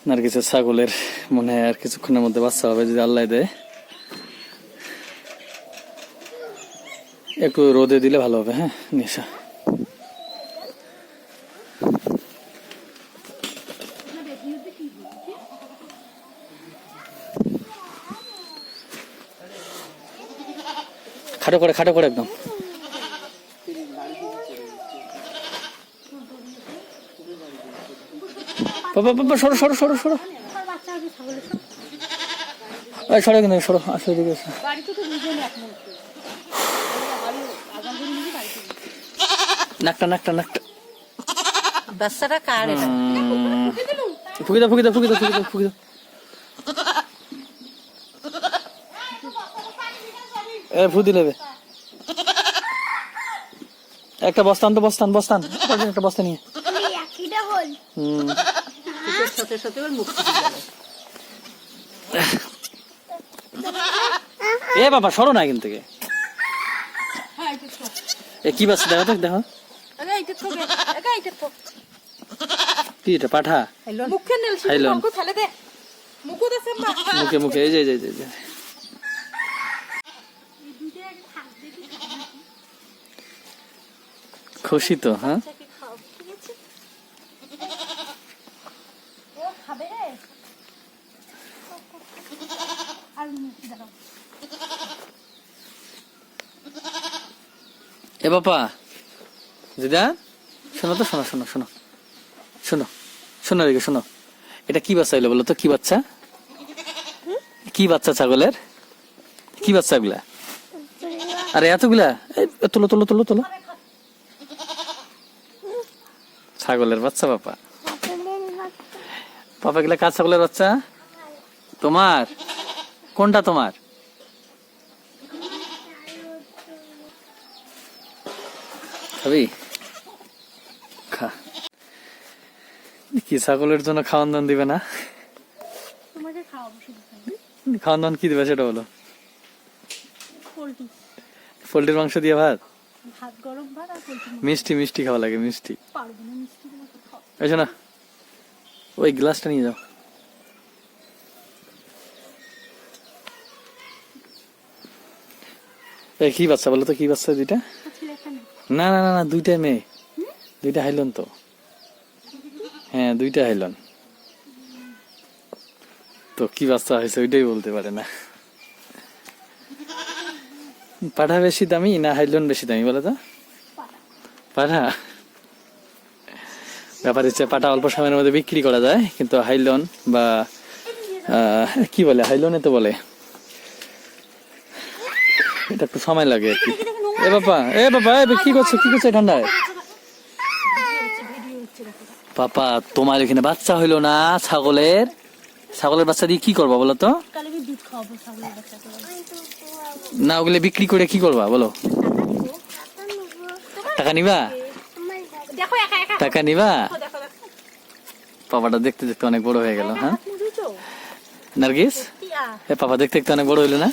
নার্গিসের ছাগলের মনে হয় আর কিছুক্ষণের মধ্যে বাচ্চা হবে যদি আল্লাহ দেয়। একটু রোদে দিলে ভালো হবে। হ্যাঁ নিশা খাটো করে একদম। সরো সরো সরো সরো সরো কিন্তু সরো আসো এদিকে এসো। নাকটা বাচ্চাটা কার এটা? ফুকি দাও ফু দিলে একটা বস্তান একটা বস্তা নিয়ে এ বাবা সরো না এখান থেকে। কি বাচ্চা দেখো কি এটা পাঠা মুখে এই যে খুশি তো। হ্যাঁ এ বাবা দিদা শোনো তো শোনো রেগে শোনো। এটা কি বাচ্চা এলো বলো তো? কি বাচ্চা ছাগলের কি বাচ্চা এগুলা? আরে এতগুলা তোলো ছাগলের বাচ্চা পাপা এগুলা কার ছাগলের বাচ্চা? তোমার কোনটা তোমার? খাবি খা। কি ছাগলের জন্য খাওয়ান দান দিবে না? খাওয়ান দান কি দিবে সেটা বলো। পোল্ট্রির মাংস দিয়ে ভাত মিষ্টি খাওয়া লাগে। মিষ্টি এসো না, ওই গ্লাসটা নিয়ে যাও। কি বাচ্চা বলো তো? কি বাচ্চা দুইটা? না দুইটা মেয়ে, দুইটা হাইলন তো। হ্যাঁ দুইটা হাইলন তো। কি বাচ্চা হয়েছে ওইটাই বলতে পারে না। পাঠা বেশি দামি না হাইলন বেশি দামি বলো তো? পাঠা ব্যাপার হচ্ছে পাঠা অল্প সময়ের মধ্যে বিক্রি করা যায়, কিন্তু হাইলন বা কি বলে হাইলনে তো বলে এটা একটু সময় লাগে আর কি। এ বাবা কি করছো ঠান্ডায়? পাপা তোমার এখানে বাচ্চা হইলো না ছাগলের বাচ্চা দিয়ে কি করবা বলো তো? না ওগুলো বিক্রি করে কি করবা বলো? টাকা নিবা? পাপাটা দেখতে অনেক বড় হয়ে গেল। হ্যাঁ নার্গিস, পাপা দেখতে অনেক বড় হইলো না?